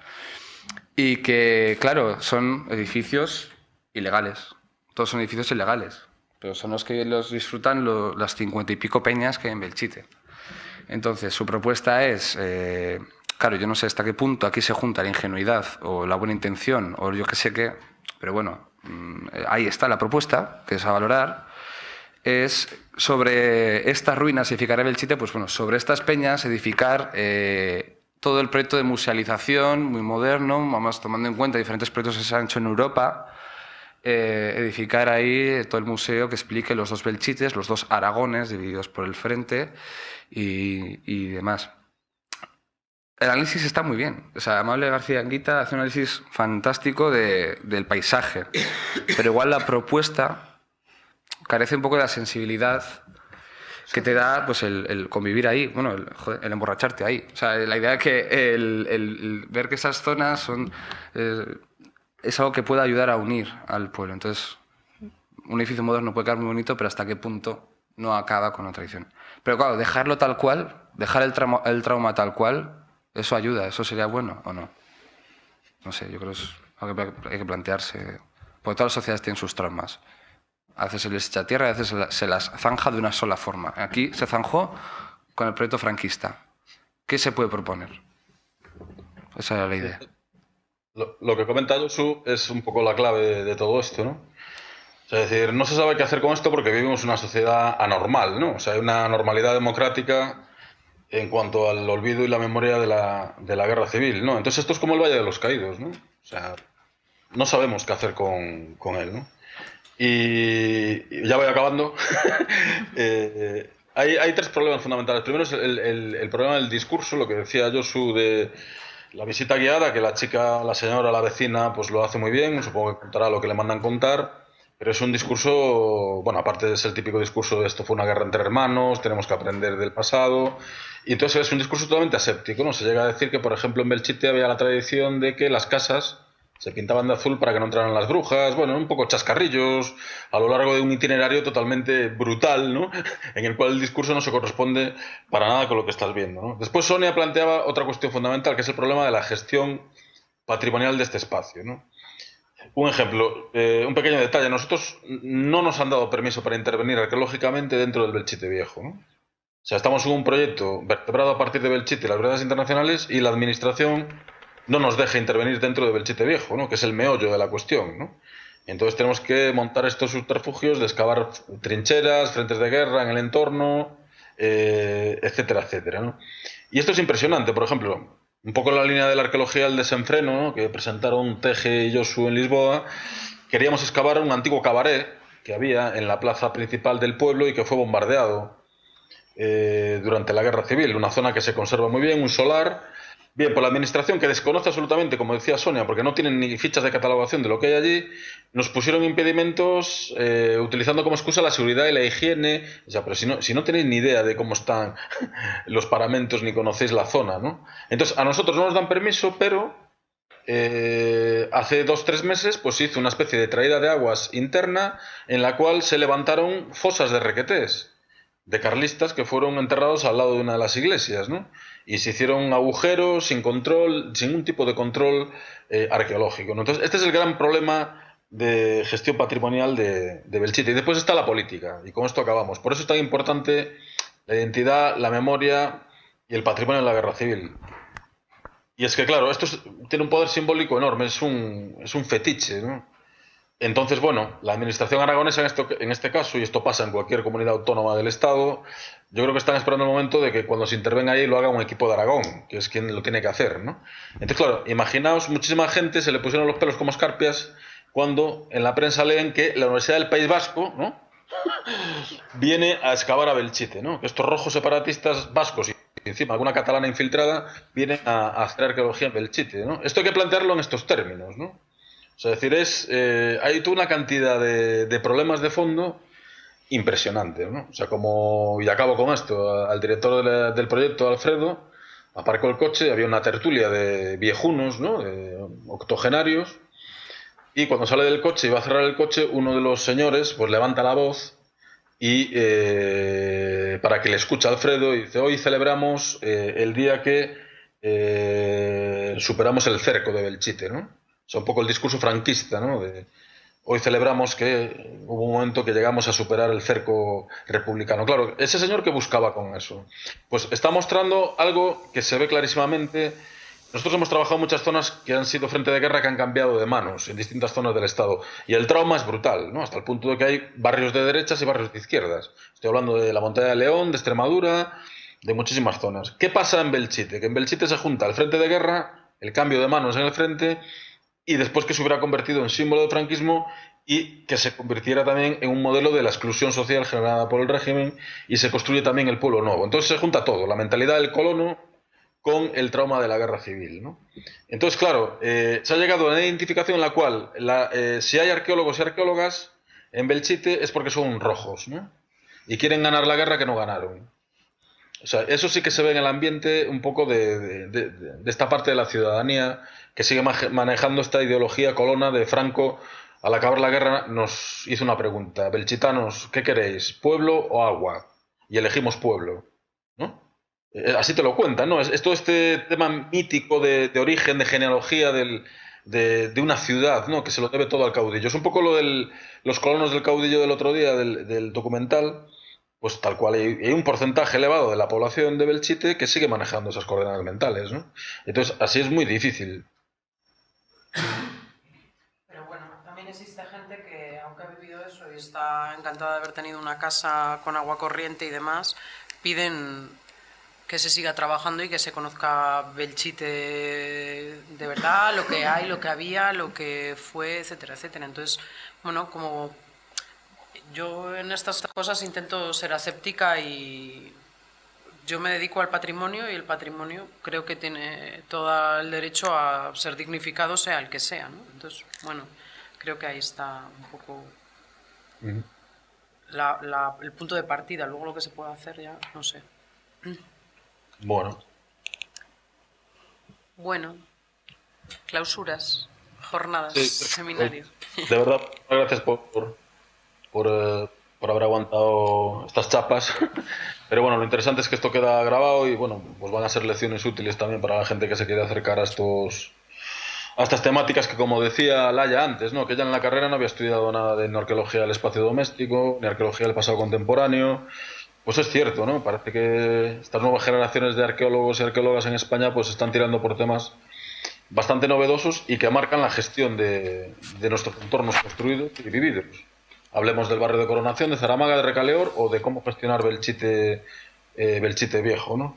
y que, claro, son edificios ilegales. Todos son edificios ilegales, pero son los que los disfrutan las 50 y pico peñas que hay en Belchite. Entonces, su propuesta es, claro, yo no sé hasta qué punto aquí se junta la ingenuidad o la buena intención, o yo qué sé qué, pero bueno, ahí está la propuesta, que es a valorar, es sobre estas ruinas edificar a Belchite, pues bueno, sobre estas peñas edificar todo el proyecto de musealización muy moderno, vamos tomando en cuenta diferentes proyectos que se han hecho en Europa, edificar ahí todo el museo que explique los dos Belchites, los dos Aragones divididos por el frente y demás. El análisis está muy bien. O sea, Amable García Anguita hace un análisis fantástico del paisaje, pero igual la propuesta carece un poco de la sensibilidad que te da pues el convivir ahí, bueno, el emborracharte ahí. O sea, la idea de que el ver que esas zonas son es algo que puede ayudar a unir al pueblo. Entonces, un edificio moderno puede quedar muy bonito, pero hasta qué punto no acaba con la tradición. Pero claro, dejarlo tal cual, dejar el trauma tal cual, ¿eso ayuda? ¿Eso sería bueno o no? No sé, yo creo que es algo que hay que plantearse. Porque todas las sociedades tienen sus traumas. A veces se les echa tierra y a veces se las zanja de una sola forma. Aquí se zanjó con el proyecto franquista. ¿Qué se puede proponer? Esa era la idea. Lo que comenta Josu es un poco la clave de todo esto, ¿no? O sea, es decir, no se sabe qué hacer con esto porque vivimos una sociedad anormal, ¿no? O sea, hay una normalidad democrática en cuanto al olvido y la memoria de la guerra civil, ¿no? Entonces esto es como el Valle de los Caídos, ¿no? O sea, no sabemos qué hacer con él, ¿no? Y ya voy acabando. Hay tres problemas fundamentales. Primero es el problema del discurso, lo que decía Josu de la visita guiada, que la señora, la vecina, pues lo hace muy bien, supongo que contará lo que le mandan contar, pero es un discurso, bueno, aparte de ser el típico discurso de esto fue una guerra entre hermanos, tenemos que aprender del pasado, y entonces es un discurso totalmente aséptico, ¿no? Se llega a decir que, por ejemplo, en Belchite había la tradición de que las casas se pintaban de azul para que no entraran las brujas, bueno, un poco chascarrillos, a lo largo de un itinerario totalmente brutal, ¿no? En el cual el discurso no se corresponde para nada con lo que estás viendo, ¿no? Después Sonia planteaba otra cuestión fundamental, que es el problema de la gestión patrimonial de este espacio, ¿no? Un ejemplo, un pequeño detalle, nosotros no nos han dado permiso para intervenir arqueológicamente dentro del Belchite Viejo, ¿no? O sea, estamos en un proyecto vertebrado a partir de Belchite y las veredas internacionales y la administración no nos deja intervenir dentro de Belchite Viejo, ¿no? Que es el meollo de la cuestión, ¿no? Entonces tenemos que montar estos subterfugios de excavar trincheras, frentes de guerra en el entorno, etcétera, etcétera, ¿no? Y esto es impresionante, por ejemplo, un poco en la línea de la arqueología del desenfreno, ¿no? Que presentaron Teje y Josu en Lisboa. Queríamos excavar un antiguo cabaret que había en la plaza principal del pueblo y que fue bombardeado durante la guerra civil, una zona que se conserva muy bien, un solar. Bien, por la administración, que desconoce absolutamente, como decía Sonia, porque no tienen ni fichas de catalogación de lo que hay allí, nos pusieron impedimentos utilizando como excusa la seguridad y la higiene. O sea, pero si no tenéis ni idea de cómo están los paramentos ni conocéis la zona, ¿no? Entonces, a nosotros no nos dan permiso, pero hace 2-3 meses pues se hizo una especie de traída de aguas interna en la cual se levantaron fosas de requetés de carlistas que fueron enterrados al lado de una de las iglesias, ¿no? Y se hicieron agujeros sin control, sin ningún tipo de control arqueológico, ¿no? Entonces, este es el gran problema de gestión patrimonial de Belchite. Y después está la política, y con esto acabamos. Por eso es tan importante la identidad, la memoria y el patrimonio de la guerra civil. Y es que, claro, tiene un poder simbólico enorme, es un fetiche, ¿no? Entonces, bueno, la administración aragonesa en este caso, y esto pasa en cualquier comunidad autónoma del Estado, yo creo que están esperando el momento de que cuando se intervenga ahí lo haga un equipo de Aragón, que es quien lo tiene que hacer, ¿no? Entonces, claro, imaginaos, muchísima gente se le pusieron los pelos como escarpias cuando en la prensa leen que la Universidad del País Vasco, ¿no? Viene a excavar a Belchite, ¿no? Que estos rojos separatistas vascos y encima alguna catalana infiltrada vienen a hacer arqueología en Belchite, ¿no? Esto hay que plantearlo en estos términos, ¿no? O sea, es decir, hay toda una cantidad de problemas de fondo impresionante, ¿no? O sea, y acabo con esto, al director del proyecto, Alfredo, aparcó el coche, había una tertulia de viejunos, ¿no? De octogenarios, y cuando sale del coche y va a cerrar el coche, uno de los señores pues levanta la voz y para que le escuche a Alfredo y dice: hoy celebramos el día que superamos el cerco de Belchite, ¿no? O sea, un poco el discurso franquista, ¿no? Hoy celebramos que hubo un momento que llegamos a superar el cerco republicano. Claro, ese señor que buscaba con eso, pues está mostrando algo que se ve clarísimamente. Nosotros hemos trabajado en muchas zonas que han sido frente de guerra, que han cambiado de manos en distintas zonas del Estado. Y el trauma es brutal, ¿no? Hasta el punto de que hay barrios de derechas y barrios de izquierdas. Estoy hablando de la Montaña de León, de Extremadura, de muchísimas zonas. ¿Qué pasa en Belchite? Que en Belchite se junta el frente de guerra, el cambio de manos en el frente, y después que se hubiera convertido en símbolo del franquismo y que se convirtiera también en un modelo de la exclusión social generada por el régimen, y se construye también el pueblo nuevo. Entonces se junta todo, la mentalidad del colono con el trauma de la guerra civil, ¿no? Entonces, claro, se ha llegado a una identificación en la cual si hay arqueólogos y arqueólogas en Belchite es porque son rojos, ¿no? Y quieren ganar la guerra que no ganaron. O sea, eso sí que se ve en el ambiente un poco de esta parte de la ciudadanía que sigue manejando esta ideología colona de Franco. Al acabar la guerra nos hizo una pregunta: belchitanos, ¿qué queréis? ¿Pueblo o agua? Y elegimos pueblo, ¿no? Así te lo cuentan, ¿no? Es todo este tema mítico de origen, de genealogía de una ciudad, ¿no? Que se lo debe todo al caudillo. Es un poco lo de los colonos del caudillo del otro día, del documental. Pues tal cual, hay un porcentaje elevado de la población de Belchite que sigue manejando esas coordenadas mentales, ¿no? Entonces, así es muy difícil. Pero bueno, también existe gente que, aunque ha vivido eso y está encantada de haber tenido una casa con agua corriente y demás, piden que se siga trabajando y que se conozca Belchite de verdad, lo que hay, lo que había, lo que fue, etcétera, etcétera. Entonces, bueno, como yo en estas cosas intento ser aséptica y yo me dedico al patrimonio, y el patrimonio creo que tiene todo el derecho a ser dignificado, sea el que sea, ¿no? Entonces, bueno, creo que ahí está un poco el punto de partida. Luego lo que se puede hacer ya, no sé. Bueno, clausuras, jornadas, seminarios. De verdad, gracias por haber aguantado estas chapas. Pero bueno, lo interesante es que esto queda grabado y bueno, pues van a ser lecciones útiles también para la gente que se quiere acercar a estas temáticas que, como decía Laia antes, ¿no? Que ella en la carrera no había estudiado nada de arqueología del espacio doméstico, ni arqueología del pasado contemporáneo. Pues es cierto, ¿no? Parece que estas nuevas generaciones de arqueólogos y arqueólogas en España pues están tirando por temas bastante novedosos y que marcan la gestión de nuestros entornos construidos y vividos. Hablemos del barrio de Coronación, de Zaramaga, de Recaleor o de cómo gestionar Belchite Viejo, ¿no?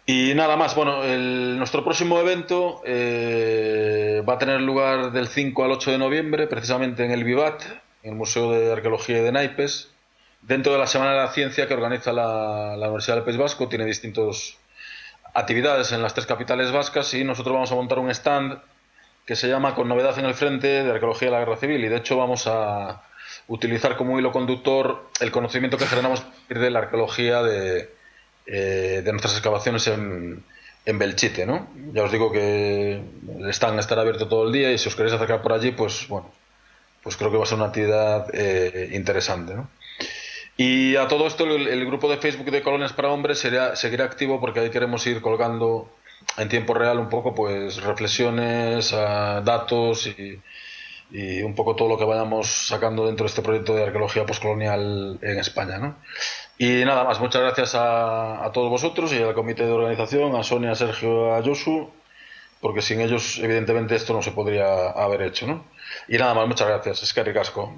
Y nada más, bueno, nuestro próximo evento va a tener lugar del 5 al 8 de noviembre, precisamente en el Vivat, en el Museo de Arqueología y de Naipes, dentro de la Semana de la Ciencia que organiza la Universidad del País Vasco. Tiene distintas actividades en las 3 capitales vascas y nosotros vamos a montar un stand que se llama Con novedad en el frente de Arqueología de la Guerra Civil, y de hecho vamos a utilizar como hilo conductor el conocimiento que generamos a partir de la arqueología de nuestras excavaciones en Belchite, ¿no? Ya os digo que el stand estará abierto todo el día y si os queréis acercar por allí, pues bueno, pues creo que va a ser una actividad interesante, ¿no? Y a todo esto el grupo de Facebook de Colonias para Hombres seguirá activo, porque ahí queremos ir colgando en tiempo real un poco pues reflexiones, datos y un poco todo lo que vayamos sacando dentro de este proyecto de arqueología postcolonial en España, ¿no? Y nada más, muchas gracias a todos vosotros y al comité de organización, a Sonia, a Sergio, a Josu, porque sin ellos evidentemente esto no se podría haber hecho, ¿no? Y nada más, muchas gracias. Eskerrik asko.